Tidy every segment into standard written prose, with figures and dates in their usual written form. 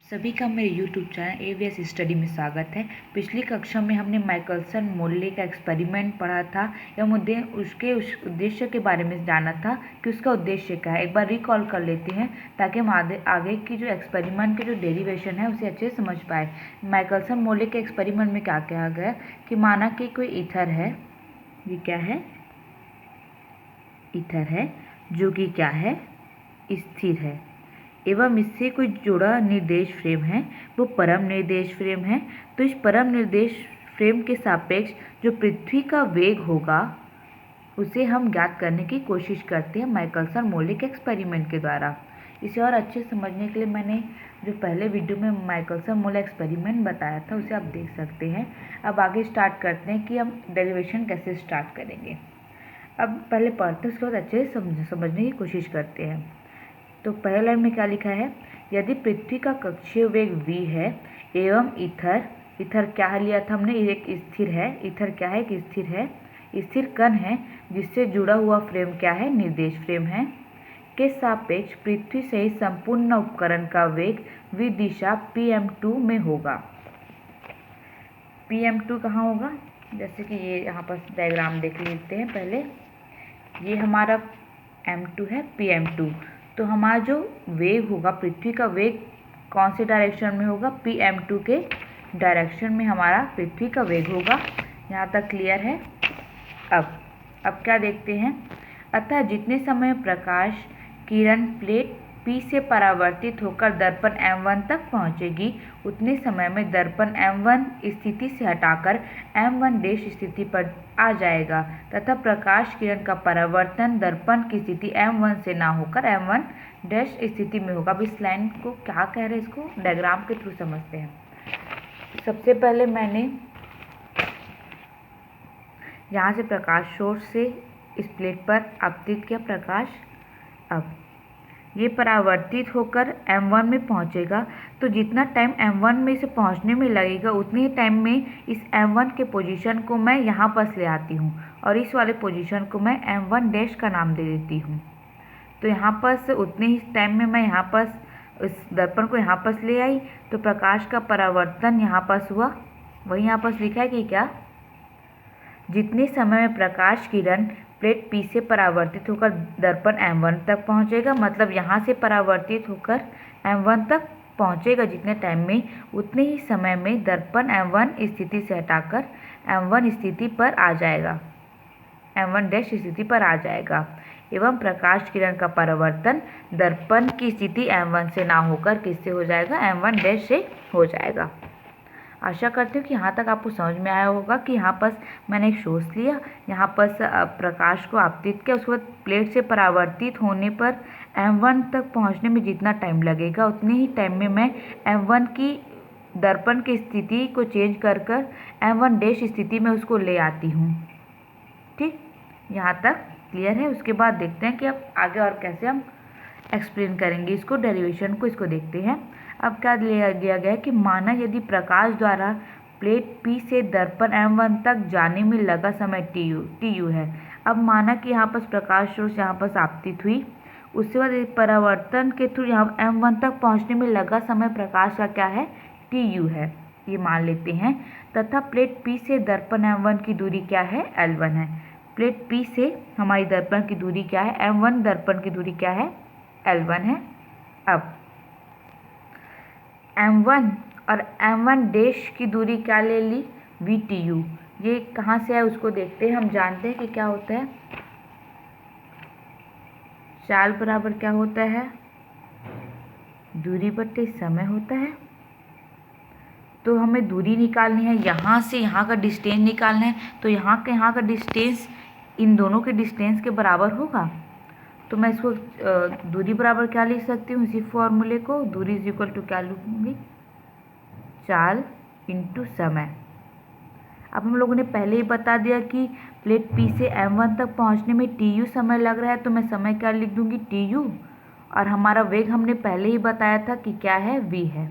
सभी का मेरे YouTube चैनल AVS स्टडी में स्वागत है। पिछली कक्षा में हमने माइकलसन मोल्ले का एक्सपेरिमेंट पढ़ा था एवं उसके उद्देश्य के बारे में जाना था कि उसका उद्देश्य क्या है। एक बार रिकॉल कर लेते हैं ताकि हम आगे की जो एक्सपेरिमेंट के जो डेरिवेशन है उसे अच्छे से समझ पाए। माइकलसन मोल्ले के एक्सपेरिमेंट में क्या कहा गया कि माना कि कोई ईथर है, ये क्या है, ईथर है जो कि क्या है, स्थिर है एवं इससे कोई जुड़ा निर्देश फ्रेम है, वो परम निर्देश फ्रेम है। तो इस परम निर्देश फ्रेम के सापेक्ष जो पृथ्वी का वेग होगा उसे हम ज्ञात करने की कोशिश करते हैं माइकलसन मोल्ले के एक्सपेरिमेंट के द्वारा। इसे और अच्छे समझने के लिए मैंने जो पहले वीडियो में माइकलसन मोल्ले एक्सपेरिमेंट बताया था उसे आप देख सकते हैं। अब आगे स्टार्ट करते हैं कि हम डेरिवेशन कैसे स्टार्ट करेंगे। अब पहले पढ़ते हैं, उसके बाद अच्छे से समझने की कोशिश करते हैं। तो पहले लाइन में क्या लिखा है, यदि पृथ्वी का कक्षीय वेग v है एवं ईथर क्या लिया था हमने, एक स्थिर है, ईथर क्या है, एक स्थिर है, स्थिर कण है जिससे जुड़ा हुआ फ्रेम क्या है, निर्देश फ्रेम है, के सापेक्ष पृथ्वी सहित संपूर्ण उपकरण का वेग v दिशा pm2 में होगा। pm2 कहाँ होगा, जैसे कि ये यहाँ पर डायग्राम देख लेते हैं पहले। ये हमारा m2 है, pm2। तो हमारा जो वेग होगा, पृथ्वी का वेग कौन से डायरेक्शन में होगा, pm2 के डायरेक्शन में हमारा पृथ्वी का वेग होगा। यहाँ तक क्लियर है। अब क्या देखते हैं, अतः जितने समय प्रकाश किरण प्लेट P से परावर्तित होकर दर्पण M1 तक पहुँचेगी उतने समय में दर्पण M1 स्थिति से हटाकर M1 डैश स्थिति पर आ जाएगा तथा प्रकाश किरण का परावर्तन दर्पण की स्थिति M1 से ना होकर M1 डैश स्थिति में होगा। अब इस लाइन को क्या कह रहे हैं, इसको डायग्राम के थ्रू समझते हैं। सबसे पहले मैंने यहाँ से प्रकाश सोर्स से इस प्लेट पर आपतित किया प्रकाश। अब ये परावर्तित होकर M1 में पहुँचेगा, तो जितना टाइम M1 में इसे पहुँचने में लगेगा उतने ही टाइम में इस M1 के पोजीशन को मैं यहाँ पास ले आती हूँ और इस वाले पोजीशन को मैं M1 डैश का नाम दे देती हूँ। तो यहाँ पास उतने ही टाइम में मैं यहाँ पास इस दर्पण को यहाँ पास ले आई, तो प्रकाश का परावर्तन यहाँ पास हुआ। वही यहाँ पास लिखा है कि क्या, जितने समय में प्रकाश किरण प्लेट P से परावर्तित होकर दर्पण M1 तक पहुंचेगा, मतलब यहाँ से परावर्तित होकर M1 तक पहुंचेगा जितने टाइम में, उतने ही समय में दर्पण M1 स्थिति से हटाकर M1 स्थिति पर आ जाएगा, M1 डैश स्थिति पर आ जाएगा एवं प्रकाश किरण का परावर्तन दर्पण की स्थिति M1 से ना होकर किससे हो जाएगा, M1 डैश से हो जाएगा। आशा करती हूँ कि यहाँ तक आपको समझ में आया होगा कि यहाँ पर मैंने एक सोर्स लिया, यहाँ पर प्रकाश को आपतित किया, उसके बाद प्लेट से परावर्तित होने पर M1 तक पहुँचने में जितना टाइम लगेगा उतने ही टाइम में मैं M1 की दर्पण की स्थिति को चेंज कर M1 डैश स्थिति में उसको ले आती हूँ। ठीक, यहाँ तक क्लियर है। उसके बाद देखते हैं कि अब आगे और कैसे हम एक्सप्लेन करेंगे इसको, डेरिवेशन को, इसको देखते हैं। अब क्या दिया गया है कि माना यदि प्रकाश द्वारा प्लेट P से दर्पण M1 तक जाने में लगा समय TU है। अब माना कि यहाँ पर प्रकाश सोर्स यहाँ पर आपतित हुई, उसके बाद परावर्तन के थ्रू यहाँ M1 तक पहुँचने में लगा समय प्रकाश का क्या है, TU है, ये मान लेते हैं। तथा प्लेट P से दर्पण M1 की दूरी क्या है, L1 है। प्लेट P से हमारी दर्पण की दूरी क्या है, M1 दर्पण की दूरी क्या है, L1 है। अब M1 और M1 डैश की दूरी क्या ले ली, VTU। ये कहाँ से है उसको देखते हैं। हम जानते हैं कि क्या होता है, चाल बराबर क्या होता है, दूरी बटे समय होता है। तो हमें दूरी निकालनी है, यहाँ से यहाँ का डिस्टेंस निकालना है, तो यहाँ का डिस्टेंस इन दोनों के डिस्टेंस के बराबर होगा। तो मैं इसको दूरी बराबर क्या लिख सकती हूँ, इसी फॉर्मूले को, दूरी इज इक्वल टू क्या लूँगी, चाल इंटू समय। अब हम लोगों ने पहले ही बता दिया कि प्लेट P से M1 तक पहुंचने में TU समय लग रहा है, तो मैं समय क्या लिख दूंगी, TU, और हमारा वेग हमने पहले ही बताया था कि क्या है, V है।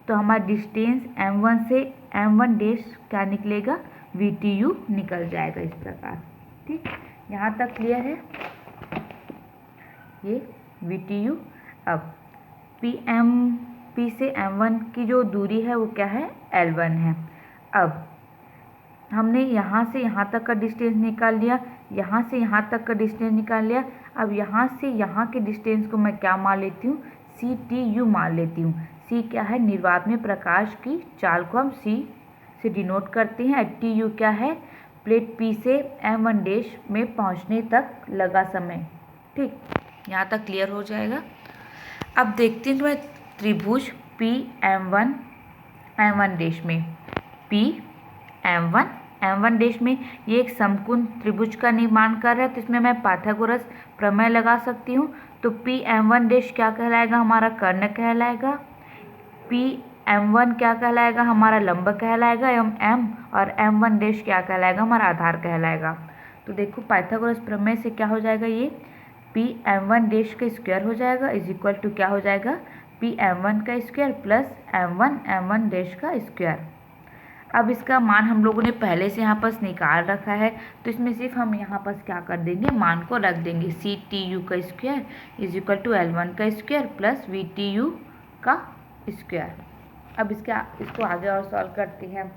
तो हमारा डिस्टेंस M1 से M1 डैश क्या निकलेगा, VTU निकल जाएगा इस प्रकार। ठीक, यहाँ तक क्लियर है, ये VTU। अब PM P से M1 की जो दूरी है वो क्या है, L1 है। अब हमने यहाँ से यहाँ तक का डिस्टेंस निकाल लिया, यहाँ से यहाँ तक का डिस्टेंस निकाल लिया। अब यहाँ से यहाँ के डिस्टेंस को मैं क्या मान लेती हूँ, CTU मान लेती हूँ। C क्या है, निर्वात में प्रकाश की चाल को हम C से डिनोट करते हैं। TU क्या है, प्लेट P से M1 डैश में पहुँचने तक लगा समय। ठीक, यहाँ तक क्लियर हो जाएगा। अब देखते हैं मैं त्रिभुज PM1 डैश में, M1 डैश में ये एक समकोण त्रिभुज का निर्माण कर रहा है, तो इसमें मैं पाइथागोरस प्रमेय लगा सकती हूँ। तो PM1 डैश क्या कहलाएगा, हमारा कर्ण कहलाएगा। PM1 क्या कहलाएगा, हमारा लंब कहलाएगा। एवं M और M1 डैश क्या कहलाएगा, हमारा आधार कहलाएगा। तो देखो पाइथागोरस प्रमेय से क्या हो जाएगा, ये PM1 डैश का स्क्वायर हो जाएगा इज इक्वल टू क्या हो जाएगा, PM1 का स्क्वायर प्लस M1 डैश का स्क्वायर। अब इसका मान हम लोगों ने पहले से यहाँ पर निकाल रखा है, तो इसमें सिर्फ हम यहाँ पर क्या कर देंगे, मान को रख देंगे। CTU का square is equal to L1 का स्क्वायर प्लस VTU का स्क्वायर। अब इसको आगे और सॉल्व करते हैं।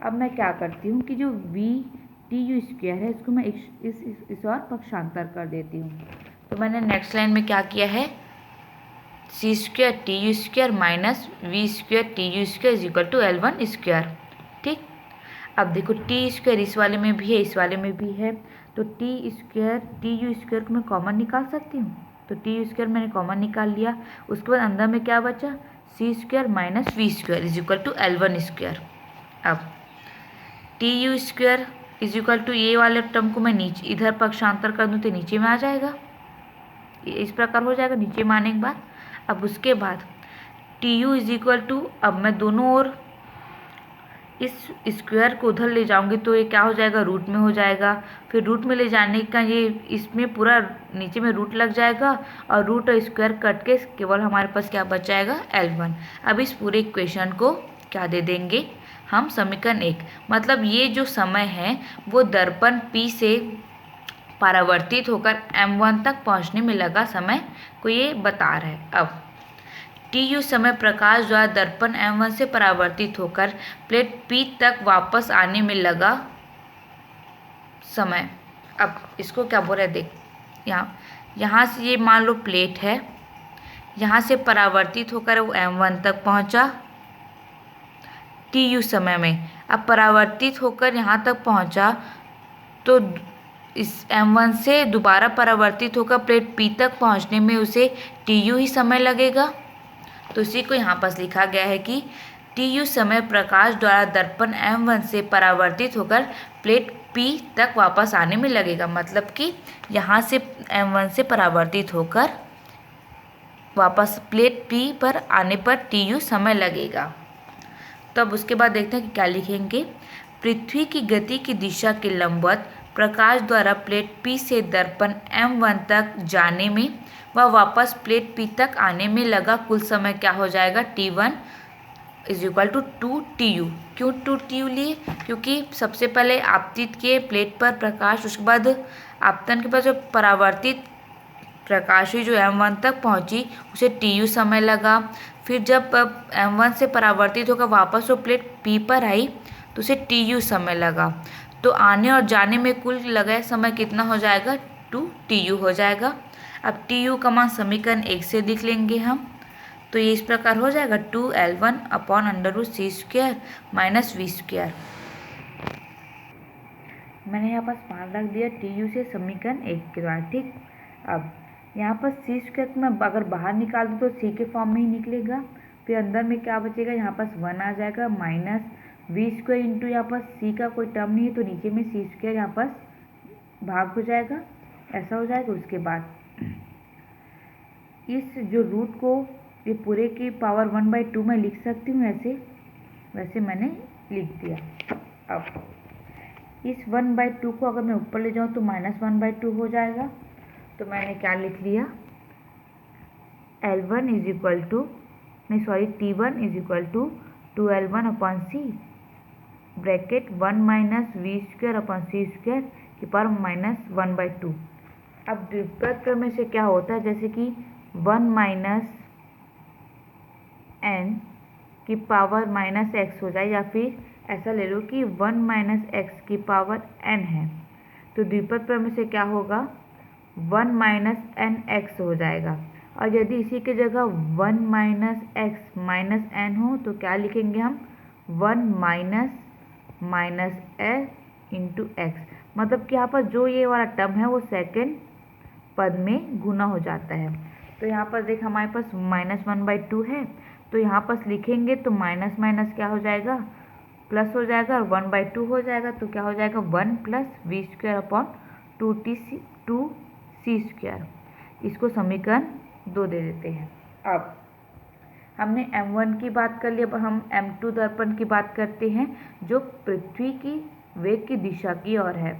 अब मैं क्या करती हूँ कि जो VTU स्क्वायर है इसको मैं इस और पक्षांतर कर देती हूँ। तो मैंने नेक्स्ट लाइन में क्या किया है, C² TU square minus V² TU square is equal to L1 square. ठीक, अब देखो T² इस वाले में भी है, इस वाले में भी है, तो T² TU स्क्वायर को मैं कॉमन निकाल सकती हूँ। तो TU स्क्वायर मैंने कॉमन निकाल लिया। उसके बाद अंदर में क्या बचा, C² minus V² is equal to L1 square. अब TU square is equal to ये वाले टर्म को मैं नीचे इधर पक्षांतर कर दूँ तो नीचे में आ जाएगा, इस प्रकार हो जाएगा नीचे में आने के बाद। अब उसके बाद TU इज इक्वल टू, अब मैं दोनों ओर इस स्क्वायर को उधर ले जाऊंगी तो ये क्या हो जाएगा, रूट में हो जाएगा। फिर रूट में ले जाने का ये इसमें पूरा नीचे में रूट लग जाएगा और रूट और स्क्वायर कट के केवल हमारे पास क्या बच जाएगा, L1। अब इस पूरे इक्वेशन को क्या दे देंगे हम, समीकरण 1। मतलब ये जो समय है वो दर्पण P से परावर्तित होकर M1 तक पहुंचने में लगा समय को ये बता रहा है। अब TU समय प्रकाश द्वारा दर्पण M1 से परावर्तित होकर प्लेट P तक वापस आने में लगा समय। अब इसको क्या बोल रहे हैं, देख यहाँ से ये मान लो प्लेट है, यहाँ से परावर्तित होकर वो M1 तक पहुँचा TU समय में। अब परावर्तित होकर यहाँ तक पहुँचा तो इस M1 से दोबारा परावर्तित होकर प्लेट P तक पहुँचने में उसे TU ही समय लगेगा। तो इसी को यहाँ पर लिखा गया है कि TU समय प्रकाश द्वारा दर्पण M1 से परावर्तित होकर प्लेट P तक वापस आने में लगेगा। मतलब कि यहाँ से M1 से परावर्तित होकर वापस प्लेट P पर आने पर TU समय लगेगा। तब उसके बाद देखते हैं कि क्या लिखेंगे, पृथ्वी की गति की दिशा के लंबवत प्रकाश द्वारा प्लेट P से दर्पण M1 तक जाने में व वापस प्लेट P तक आने में लगा कुल समय क्या हो जाएगा, T1 is equal to 2TU। क्यों 2TU लिए, क्योंकि सबसे पहले आपतित के प्लेट पर प्रकाश, उसके बाद आपतन के बाद जो परावर्तित प्रकाश हुई जो M1 तक पहुंची उसे TU समय लगा। फिर जब M1 से परावर्तित होकर वापस वो प्लेट P पर आई तो उसे TU समय लगा। तो आने और जाने में कुल लगा समय कितना हो जाएगा, 2TU हो जाएगा। अब TU का मान समीकरण 1 से लिख लेंगे हम। तो ये इस प्रकार हो जाएगा 2L1 upon √C² minus V²। मैंने यहाँ पास मान रख दिया TU से समीकरण 1 के द्वारा। ठीक, अब यहाँ पर C² को मैं अगर बाहर निकाल दूँ तो C के फॉर्म में ही निकलेगा। फिर अंदर में क्या बचेगा, यहाँ पास 1 आ जाएगा माइनस V² इंटू यहाँ पर C का कोई टर्म नहीं है तो नीचे में C² यहाँ पर भाग हो जाएगा, ऐसा हो जाएगा। उसके बाद इस जो रूट को ये पूरे की पावर 1/2 मैं लिख सकती हूँ, ऐसे वैसे मैंने लिख दिया। अब इस 1/2 को अगर मैं ऊपर ले जाऊँ तो -1/2 हो जाएगा। तो मैंने क्या लिख लिया, L1 is equal to T1 is equal to 2L1 upon C bracket 1 minus V² upon C² की पावर -1/2। अब द्विपद प्रमेय से क्या होता है, जैसे कि 1 माइनस n की पावर माइनस एक्स हो जाए, या फिर ऐसा ले लो कि 1 माइनस एक्स की पावर n है, तो द्विपद प्रमेय से क्या होगा 1 माइनस एन एक्स हो जाएगा। और यदि इसी की जगह 1 माइनस एक्स माइनस एन हो तो क्या लिखेंगे हम 1 माइनस एन इंटू एक्स, मतलब कि यहाँ पर जो ये वाला टर्म है वो सेकेंड पद में गुना हो जाता है। तो यहाँ पर देख हमारे पास -1/2 है, तो यहाँ पर लिखेंगे तो माइनस माइनस क्या हो जाएगा प्लस हो जाएगा, और 1/2 हो जाएगा, तो क्या हो जाएगा 1 plus we square upon 2c²। इसको समीकरण 2 दे देते हैं। अब हमने m1 की बात कर ली, अब हम m2 दर्पण की बात करते हैं जो पृथ्वी की वेग की दिशा की ओर है।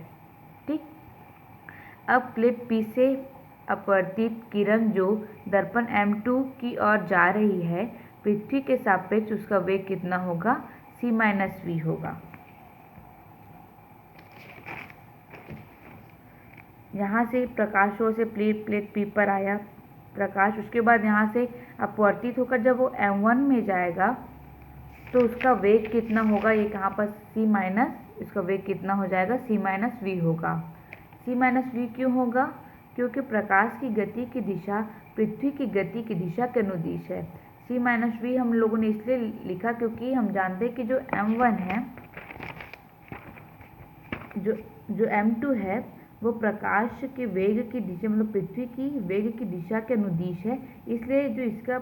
ठीक, अब प्लेट P से अपवर्तित किरण जो दर्पण m2 की ओर जा रही है, पृथ्वी के सापेक्ष उसका वेग कितना होगा c-v होगा। यहाँ से प्रकाश ओर से प्लेट P पर आया प्रकाश, उसके बाद यहाँ से अपवर्तित होकर जब वो m1 में जाएगा तो उसका वेग कितना होगा, ये कहाँ पर इसका वेग कितना हो जाएगा c-v होगा। c-v क्यों होगा, क्योंकि प्रकाश की गति की दिशा पृथ्वी की गति की दिशा के अनुदिश है। c-v हम लोगों ने इसलिए लिखा क्योंकि हम जानते हैं कि जो m1 है, जो m2 है वो प्रकाश के वेग की दिशा मतलब पृथ्वी की वेग की दिशा के अनुदिश है, इसलिए जो इसका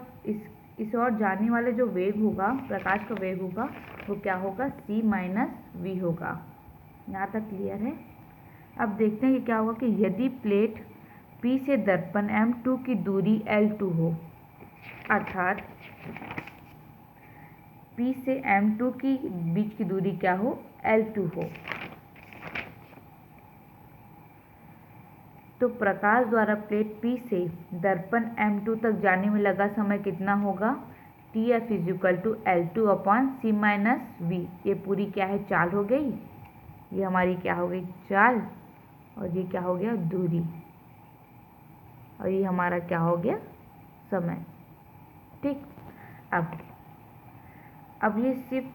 इस ओर जाने वाले जो वेग होगा, प्रकाश का वेग होगा, वो क्या होगा c-v होगा। यहाँ तक क्लियर है। अब देखते हैं कि क्या होगा कि यदि प्लेट P से दर्पण m2 की दूरी L2 हो, अर्थात P से m2 की बीच की दूरी क्या हो L2 हो, तो प्रकाश द्वारा प्लेट P से दर्पण m2 तक जाने में लगा समय कितना होगा TF = L2 अपॉन c-v। ये पूरी क्या है चाल हो गई, ये हमारी क्या हो गई चाल, और ये क्या हो गया दूरी, और ये हमारा क्या हो गया समय। ठीक, अब ये सिर्फ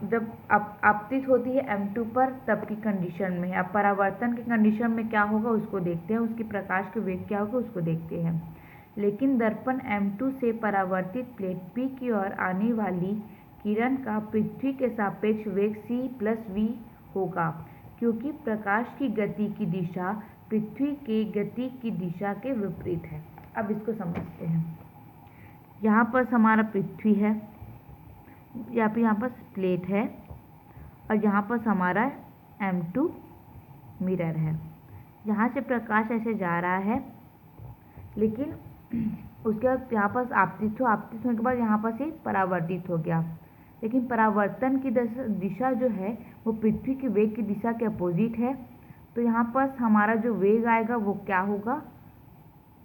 जब आपतित होती है m2 पर तब की कंडीशन में। अब परावर्तन की कंडीशन में क्या होगा उसको देखते हैं, उसकी प्रकाश के वेग क्या होगा उसको देखते हैं। लेकिन दर्पण m2 से परावर्तित प्लेट P की ओर आने वाली किरण का पृथ्वी के सापेक्ष वेग c+v होगा, क्योंकि प्रकाश की गति की दिशा पृथ्वी के गति की दिशा के विपरीत है। अब इसको समझते हैं। यहाँ पर हमारा पृथ्वी है, यहाँ पर प्लेट है, और यहाँ पर हमारा m2 मिरर है। यहाँ से प्रकाश ऐसे जा रहा है, लेकिन उसके बाद यहाँ पर आपतित होने के बाद यहाँ पर से परावर्तित हो गया, लेकिन परावर्तन की दिशा जो है वो पृथ्वी के वेग की दिशा के अपोजिट है, तो यहाँ पर हमारा जो वेग आएगा वो क्या होगा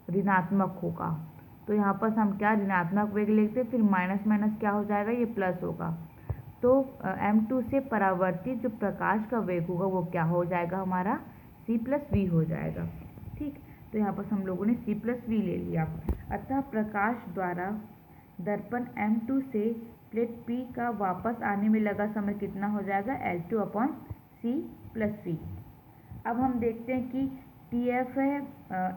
ऋणात्मक होगा। तो यहाँ पर हम क्या ऋणात्मक वेग लेते हैं, फिर माइनस माइनस क्या हो जाएगा ये प्लस होगा, तो m2 से परावर्तित जो प्रकाश का वेग होगा वो क्या हो जाएगा हमारा c+v हो जाएगा। ठीक, तो यहाँ पर हम लोगों ने c+v ले लिया। अतः प्रकाश द्वारा दर्पण m2 से प्लेट P का वापस आने में लगा समय कितना हो जाएगा L2 अपॉन c+v। अब हम देखते हैं कि TF है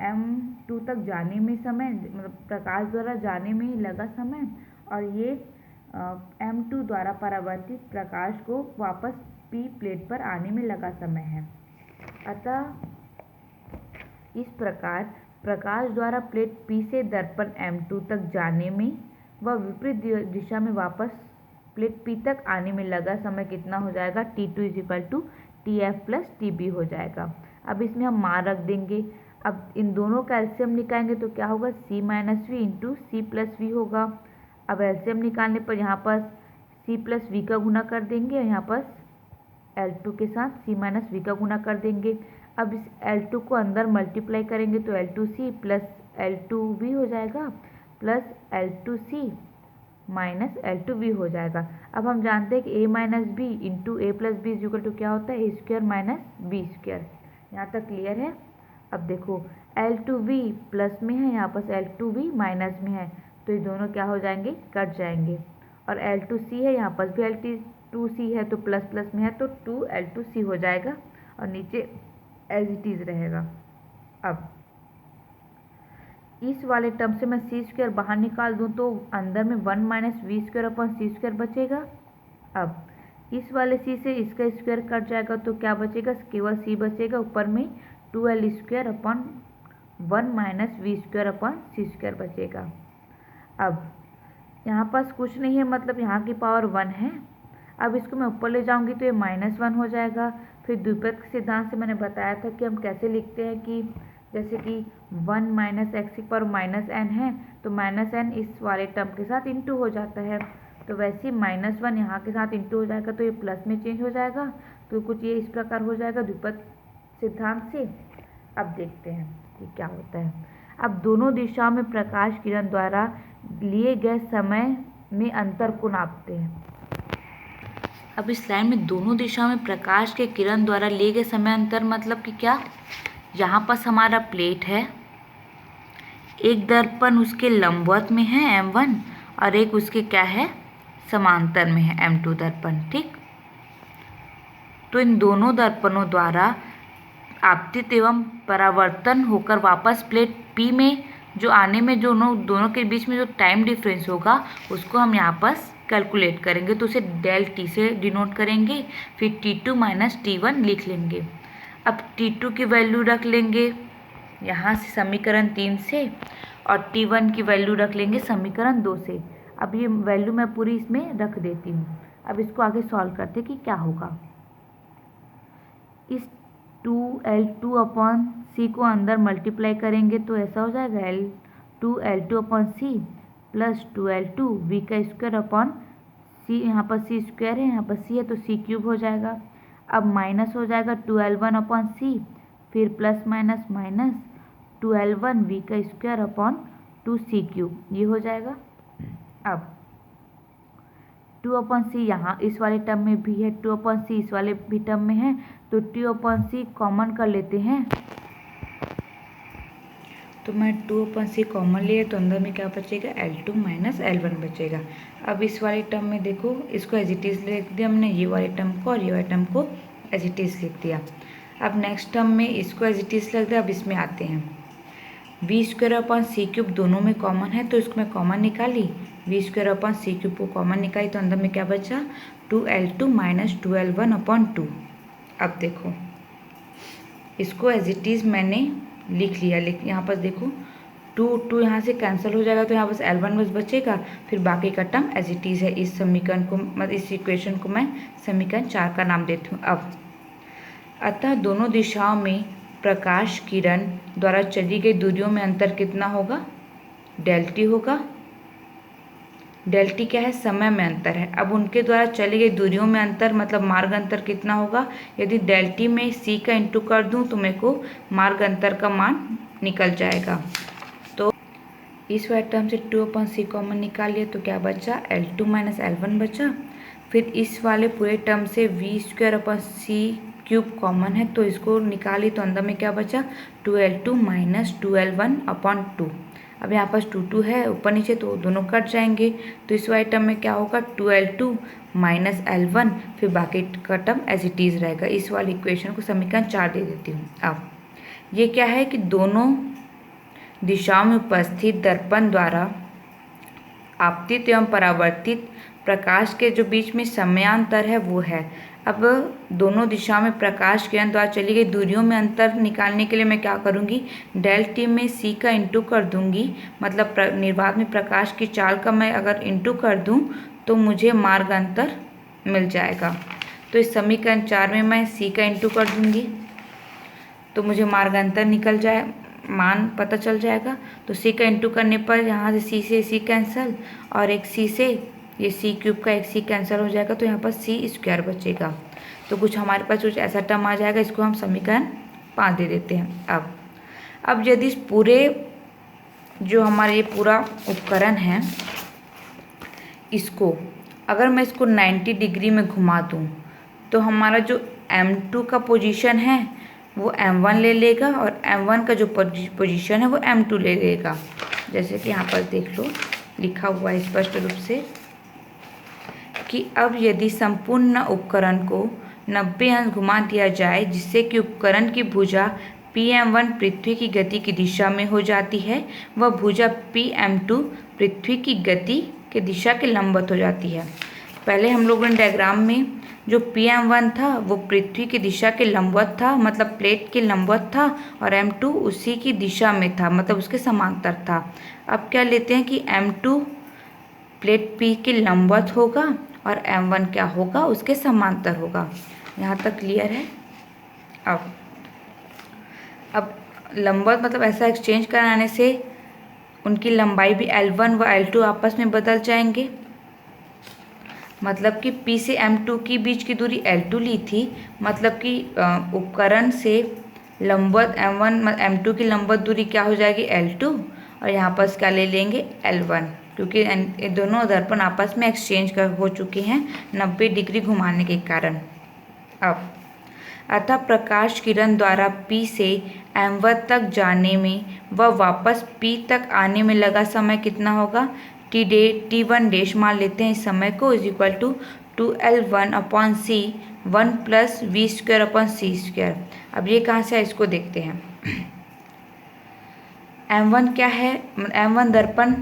m2 तक जाने में समय, मतलब प्रकाश द्वारा जाने में लगा समय, और ये m2 द्वारा परावर्तित प्रकाश को वापस P प्लेट पर आने में लगा समय है। अतः इस प्रकार प्रकाश द्वारा प्लेट P से दर्पण m2 तक जाने में व विपरीत दिशा में वापस प्लेट P तक आने में लगा समय कितना हो जाएगा T2 = TF + TB हो जाएगा। अब इसमें हम मान रख देंगे। अब इन दोनों का एलसीएम निकालेंगे तो क्या होगा c-v इंटू c+v होगा। अब एलसीएम निकालने पर यहाँ पर c+v का गुना कर देंगे, और यहाँ पर L2 के साथ c-v का गुना कर देंगे। अब इस L2 को अंदर मल्टीप्लाई करेंगे तो L2c प्लस L2v हो जाएगा, प्लस L2c माइनस L2v हो जाएगा। अब हम जानते हैं कि a - b इंटू a+b = क्या होता है a² - b²। यहाँ तक क्लियर है। अब देखो L2v प्लस में है, यहाँ पर L2v माइनस में है, तो ये दोनों क्या हो जाएंगे कट जाएंगे। और L2C है, यहाँ पर भी L2C है तो प्लस प्लस में है तो 2L2C हो जाएगा और नीचे एज इट इज़ रहेगा। अब इस वाले टर्म से मैं सी स्क्वायर बाहर निकाल दूँ तो अंदर में 1 minus v square upon c square बचेगा। अब इस वाले सी से इसका स्क्वायर कट जाएगा तो क्या बचेगा, केवल सी बचेगा, ऊपर में 2L square upon 1 minus v square upon c square बचेगा। अब यहाँ पास कुछ नहीं है, मतलब यहाँ की पावर 1 है। अब इसको मैं ऊपर ले जाऊँगी तो ये -1 हो जाएगा। फिर द्विपद के सिद्धांत से मैंने बताया था कि हम कैसे लिखते हैं कि जैसे कि 1 माइनस एक्स की पावर -n है तो -n इस वाले टर्म के साथ इंटू हो जाता है, तो वैसे ही -1 यहाँ के साथ इंटू हो जाएगा तो ये प्लस में चेंज हो जाएगा। तो कुछ ये इस प्रकार हो जाएगा द्विपद सिद्धांत से। अब देखते हैं कि क्या होता है। अब दोनों दिशाओं में प्रकाश किरण द्वारा लिए गए समय में अंतर को नापते हैं। अब इस लाइन में दोनों दिशाओं में प्रकाश के किरण द्वारा लिए गए समय अंतर मतलब कि क्या, यहाँ पास हमारा प्लेट है, एक दर्पण उसके लंबवत में है M1 और एक उसके क्या है समांतर में है M2 दर्पण, ठीक। तो इन दोनों दर्पणों द्वारा आपतित एवं परावर्तन होकर वापस प्लेट P में जो आने में जो दोनों के बीच में जो टाइम डिफरेंस होगा उसको हम यहाँ पर कैलकुलेट करेंगे, तो उसे डेल T से डिनोट करेंगे, फिर T2 माइनस T1 लिख लेंगे। अब T2 की वैल्यू रख लेंगे यहाँ से समीकरण 3 से और T1 की वैल्यू रख लेंगे समीकरण 2 से। अब ये वैल्यू मैं पूरी इसमें रख देती हूँ। अब इसको आगे सॉल्व करते कि क्या होगा। इस 2L2 अपॉन सी को अंदर मल्टीप्लाई करेंगे तो ऐसा हो जाएगा L2 upon c plus 2L2 v का स्क्वायर अपॉन सी, यहाँ पर सी स्क्वायर है, यहाँ पर सी है तो सी क्यूब हो जाएगा। अब माइनस हो जाएगा 2L1 अपॉन सी, फिर plus minus minus 2L1 v का स्क्वायर अपॉन 2C क्यूब, ये हो जाएगा। अब 2 अपॉन सी यहाँ इस वाले टर्म में भी है, 2 अपॉन सी इस वाले भी टर्म में है, तो 2 अपॉन सी कॉमन कर लेते हैं। तो मैं 2 अपॉन सी कॉमन लिए तो अंदर में क्या बचेगा, L2 माइनस L1 बचेगा। अब इस वाले टर्म में देखो, इसको एज इट इज़ लिख दिया हमने, ये वाले टर्म को और ये वाले टर्म को एज इट इज़ लिख दिया। अब नेक्स्ट टर्म में इसको एज इट इज़ लिख दिया। अब इसमें आते हैं, v square upon c cube दोनों में कॉमन है तो इसको मैं कॉमन निकाली, v square upon c cube को कॉमन निकाली तो अंदर में क्या बचा, 2L2 माइनस 2L1 अपॉन 2। अब देखो इसको एज इट इज़ मैंने लिख लिया, यहाँ पर देखो 2 यहाँ से कैंसिल हो जाएगा तो यहाँ बस L1 बस बचेगा, फिर बाकी का टर्म एज इट इज़ है। इस समीकरण को मतलब इस इक्वेशन को मैं समीकरण 4 का नाम देती हूँ। अब अतः दोनों दिशाओं में प्रकाश किरण द्वारा चली गई दूरियों में अंतर कितना होगा, डेल टी होगा। डेल टी क्या है, समय में अंतर है। अब उनके द्वारा चली गई दूरियों में अंतर मतलब मार्ग अंतर कितना होगा, यदि डेल टी में सी का इंटू कर दूं तो मेरे को मार्ग अंतर का मान निकल जाएगा। तो इस वाले टर्म से 2 अपॉन सी कॉमन निकाल लिया तो क्या बचा, L2 माइनस L1 बचा। फिर इस वाले पूरे टर्म से v square upon c cube common है तो इसको निकाली तो अंदर में क्या बचा, 2L2 माइनस 2L1 अपॉन 2। अब यहाँ पास 2 है ऊपर नीचे तो दोनों कट जाएंगे, तो इस वाले टर्म में क्या होगा, 2L2 माइनस L1, फिर बाकी का टर्म एज इट इज़ रहेगा। इस वाली इक्वेशन को समीकरण 4 दे देती हूँ। अब ये क्या है कि दोनों दिशाओं में उपस्थित दर्पण द्वारा आपतित एवं परावर्तित प्रकाश के जो बीच में समयांतर है वो है। अब दोनों दिशाओं में प्रकाश किरण द्वारा चली गई दूरियों में अंतर निकालने के लिए मैं क्या करूँगी, डेल टी में सी का इंटू कर दूँगी, मतलब निर्वात में प्रकाश की चाल का मैं अगर इंटू कर दूँ तो मुझे मार्ग अंतर मिल जाएगा। तो इस समीकरण 4 में मैं सी का इंटू कर दूँगी तो मुझे मार्ग अंतर निकल जाए, मान पता चल जाएगा। तो सी का इंटू करने पर यहाँ से सी कैंसिल और एक सी से ये सी क्यूब का एक सी कैंसिल हो जाएगा, तो यहाँ पर सी स्क्वायर बचेगा। तो कुछ हमारे पास कुछ ऐसा टर्म आ जाएगा, इसको हम समीकरण 5 दे देते हैं। अब यदि इस पूरे जो हमारा ये पूरा उपकरण है इसको अगर मैं इसको 90 डिग्री में घुमा दूँ तो हमारा जो M2 का पोजीशन है वो M1 ले लेगा और M1 का जो पोजीशन है वो M2 ले लेगा। जैसे कि यहाँ पर देख लो लिखा हुआ है स्पष्ट रूप से, कि अब यदि संपूर्ण उपकरण को 90 अंश घुमा दिया जाए जिससे कि उपकरण की भुजा PM1 पृथ्वी की गति की दिशा में हो जाती है, वह भुजा PM2 पृथ्वी की गति की दिशा के लंबवत हो जाती है। पहले हम लोगों ने डायग्राम में जो PM1 था वो पृथ्वी की दिशा के लंबवत था, मतलब प्लेट के लंबवत था, और M2 उसी की दिशा में था, मतलब उसके समांतर था। अब क्या लेते हैं कि M2 प्लेट P के लंबवत होगा और M1 क्या होगा, उसके समांतर होगा। यहाँ तक क्लियर है। अब लंबवत मतलब ऐसा एक्सचेंज कराने से उनकी लंबाई भी L1 व L2 आपस में बदल जाएंगे। मतलब कि P से M2 की बीच की दूरी L2 ली थी, मतलब कि उपकरण से लंबवत M1 M2 की लंबवत दूरी क्या हो जाएगी L2, और यहाँ पर क्या ले लेंगे L1, क्योंकि ये दोनों दर्पण आपस में एक्सचेंज हो चुके हैं 90 डिग्री घुमाने के कारण। अब अतः प्रकाश किरण द्वारा P से M1 तक जाने में व वापस P तक आने में लगा समय कितना होगा, T1 डैश मान लेते हैं इस समय को, is equal to 2L1/c 1 + v²/c²। अब ये कहाँ से है इसको देखते हैं। M1 क्या है, M1 दर्पण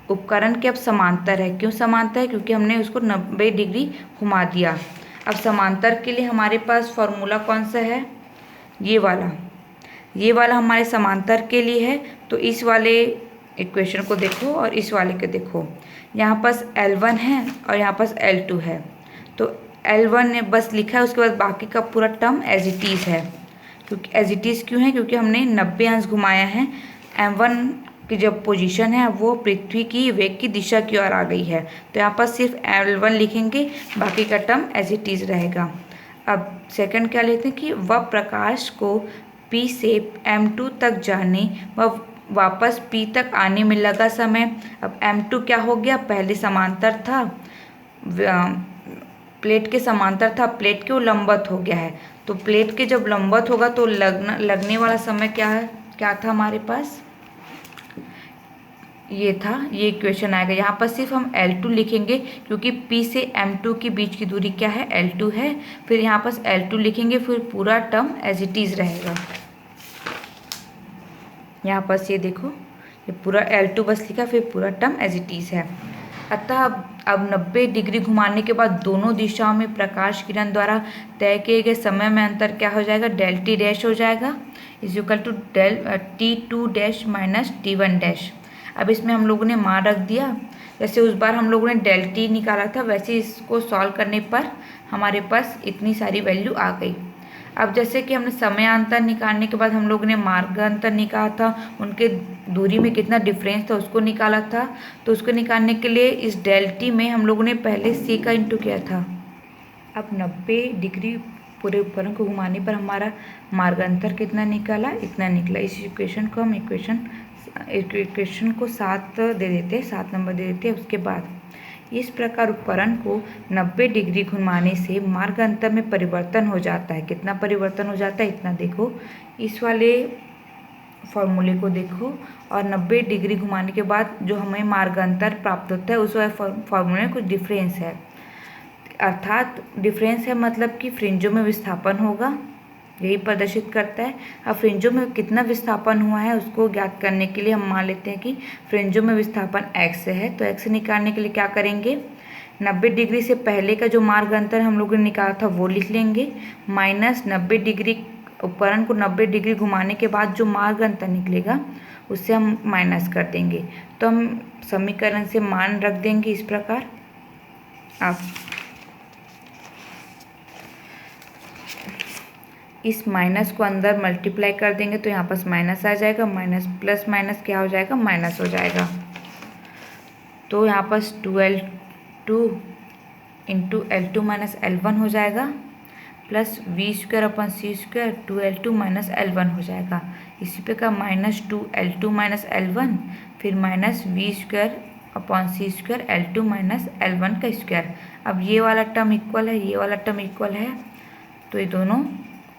उपकरण के अब समांतर है। क्यों समांतर है, क्योंकि हमने उसको 90 डिग्री घुमा दिया। अब समांतर के लिए हमारे पास फॉर्मूला कौन सा है, ये वाला हमारे समांतर के लिए है। तो इस वाले इक्वेशन को देखो और इस वाले को देखो, यहाँ पास L1 है और यहाँ पास L2 है। तो L1 ने बस लिखा है, उसके बाद बाकी का पूरा टर्म एज इट इज़ है। क्योंकि एज इट इज़ क्यों है, क्योंकि हमने 90 अंश घुमाया है। M1 की जब पोजीशन है वो पृथ्वी की वेग की दिशा की ओर आ गई है, तो यहाँ पर सिर्फ L1 लिखेंगे, बाकी का टर्म एज इट इज़ रहेगा। अब सेकंड क्या लेते हैं कि वह प्रकाश को P से M2 तक जाने व वापस P तक आने में लगा समय। अब M2 क्या हो गया, पहले समांतर था, प्लेट के समांतर था, प्लेट के वो लंबवत हो गया है। तो प्लेट के जब लंबवत होगा तो लगने वाला समय क्या था हमारे पास, ये था, ये इक्वेशन आएगा। यहाँ पर सिर्फ हम L2 लिखेंगे क्योंकि P से M2 के बीच की दूरी क्या है, L2 है। फिर यहाँ पर L2 लिखेंगे, फिर पूरा टर्म एज इट इज़ रहेगा। यहाँ पर ये देखो, ये पूरा L2 बस लिखा, फिर पूरा टर्म एज इट इज़ है। अतः अब 90 डिग्री घुमाने के बाद दोनों दिशाओं में प्रकाश किरण द्वारा तय किए गए समय में अंतर क्या हो जाएगा, del T डैश हो जाएगा, is equal to del T2 dash minus T1 dash. अब इसमें हम लोगों ने मान रख दिया, जैसे उस बार हम लोगों ने del T निकाला था, वैसे इसको सॉल्व करने पर हमारे पास इतनी सारी वैल्यू आ गई। अब जैसे कि हमने समयांतर निकालने के बाद हम लोगों ने मार्गांतर निकाला था, उनके दूरी में कितना डिफरेंस था उसको निकाला था। तो उसको निकालने के लिए इस del T में हम लोगों ने पहले c का इंटू किया था। अब 90 डिग्री पूरे उपकरण को घुमाने पर हमारा मार्गांतर कितना निकाला, इतना निकला। इस इक्वेशन को हम इक्वेशन को 7 दे देते हैं, 7 नंबर दे देते हैं। उसके बाद इस प्रकार उपकरण को 90 डिग्री घुमाने से मार्गांतर में परिवर्तन हो जाता है। कितना परिवर्तन हो जाता है, इतना देखो, इस वाले फॉर्मूले को देखो, और 90 डिग्री घुमाने के बाद जो हमें मार्गांतर प्राप्त होता है उस वाले फॉर्मूले में कुछ डिफरेंस है। अर्थात डिफरेंस है मतलब कि फ्रिंजों में विस्थापन होगा, यही प्रदर्शित करता है। अब फ्रिंजों में कितना विस्थापन हुआ है उसको ज्ञात करने के लिए हम मान लेते हैं कि फ्रिंजों में विस्थापन x है। तो x निकालने के लिए क्या करेंगे, 90 डिग्री से पहले का जो मार्ग अंतर हम लोगों ने निकाला था वो लिख लेंगे, माइनस 90 डिग्री उपकरण को 90 डिग्री घुमाने के बाद जो मार्ग अंतर निकलेगा उससे हम माइनस कर देंगे। तो हम समीकरण से मान रख देंगे इस प्रकार। अब इस माइनस को अंदर मल्टीप्लाई कर देंगे तो यहाँ पास माइनस आ जाएगा, माइनस प्लस माइनस क्या हो जाएगा, माइनस हो जाएगा। तो यहाँ पास 2L2 into L2 minus L1 हो जाएगा, plus v²/c² 2L2 minus L1 हो जाएगा। इसी प्रकार माइनस 2L2 माइनस L1, फिर minus v²/c² L2 minus L1 का स्क्वायर। अब ये वाला टर्म इक्वल है, ये वाला टर्म इक्वल है, तो ये दोनों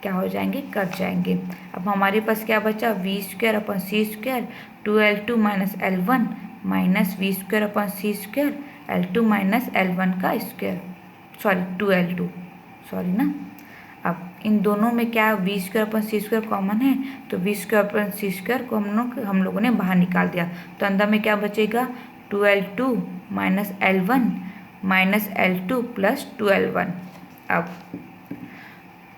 क्या हो जाएंगे, कट जाएंगे। अब हमारे पास क्या बचा, v²/c² 2L2 minus L1 minus v²/c² L2 minus L1 का स्क्वायर। 2L2 सॉरी ना। अब इन दोनों में क्या v² कॉमन है, तो v² को हम लोगों ने बाहर निकाल दिया, तो अंदर में क्या बचेगा 2L2 minus L1 minus L2 plus 2L1। अब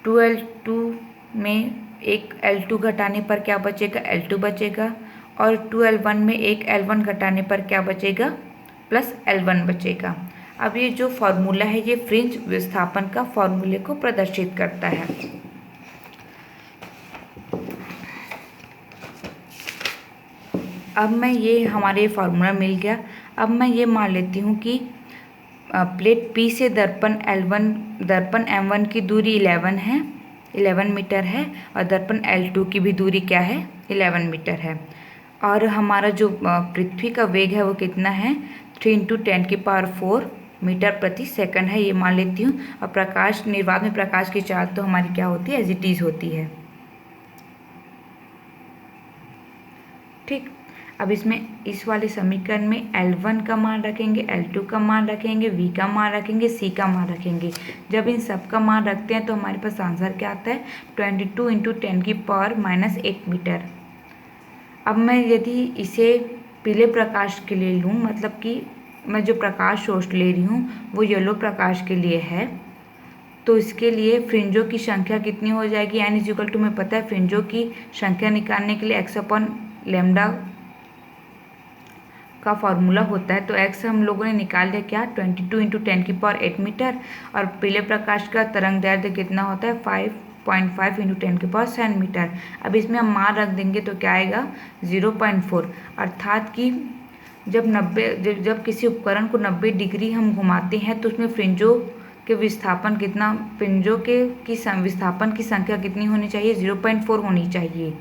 2L2 में एक L2 घटाने पर क्या बचेगा, L2 बचेगा, और 2L1 में एक L1 घटाने पर क्या बचेगा, प्लस L1 बचेगा। अब ये जो फॉर्मूला है ये फ्रिंज विस्थापन का फॉर्मूले को प्रदर्शित करता है। अब मैं ये हमारे फॉर्मूला मिल गया। अब मैं ये मान लेती हूँ कि प्लेट P से दर्पण M1 की दूरी 11 मीटर है, और दर्पण L2 की भी दूरी क्या है, 11 मीटर है। और हमारा जो पृथ्वी का वेग है वो कितना है, 3 × 10⁴ मीटर प्रति सेकंड है, ये मान लेती हूँ। और प्रकाश निर्वात में प्रकाश की चाल तो हमारी क्या होती है, एज इट इज होती है। ठीक, अब इसमें इस वाले समीकरण में L1 का मान रखेंगे, L2 का मान रखेंगे, V का मान रखेंगे, C का मान रखेंगे। जब इन सब का मान रखते हैं तो हमारे पास आंसर क्या आता है, 22 × 10⁻⁸ मीटर। अब मैं यदि इसे पीले प्रकाश के लिए लूँ, मतलब कि मैं जो प्रकाश सोर्स ले रही हूँ वो येलो प्रकाश के लिए है, तो इसके लिए फ्रिंजों की संख्या कितनी हो जाएगी, n में पता है फ्रिंजों की संख्या निकालने के लिए x/λ का फॉर्मूला होता है। तो x हम लोगों ने निकाल दिया क्या, 22 × 10⁸ मीटर, और पीले प्रकाश का तरंग दैर्ध्य कितना होता है, 5.5 × 10⁻⁷ मीटर। अब इसमें हम मान रख देंगे तो क्या आएगा, 0.4, अर्थात कि जब किसी उपकरण को 90 डिग्री हम घुमाते हैं तो उसमें फ्रिंजों के विस्थापन कितना, विस्थापन की संख्या कितनी होनी चाहिए, 0.4 होनी चाहिए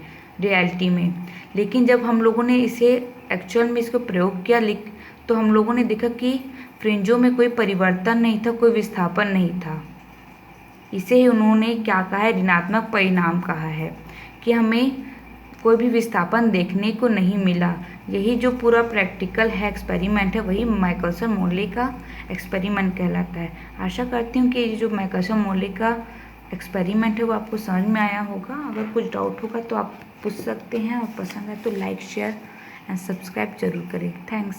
रियलिटी में। लेकिन जब हम लोगों ने इसे एक्चुअल में इसको प्रयोग किया तो हम लोगों ने देखा कि फ्रिंजों में कोई परिवर्तन नहीं था, कोई विस्थापन नहीं था। इसे ही उन्होंने क्या कहा है, ऋणात्मक परिणाम कहा है, कि हमें कोई भी विस्थापन देखने को नहीं मिला। यही जो पूरा प्रैक्टिकल है, एक्सपेरिमेंट है, वही माइकलसन मोर्ले का एक्सपेरिमेंट कहलाता है। आशा करती हूँ कि ये जो माइकलसन मोर्ले का एक्सपेरिमेंट है वो आपको समझ में आया होगा। अगर कुछ डाउट होगा तो आप पूछ सकते हैं, और पसंद है तो लाइक शेयर एंड सब्सक्राइब जरूर करें। थैंक्स।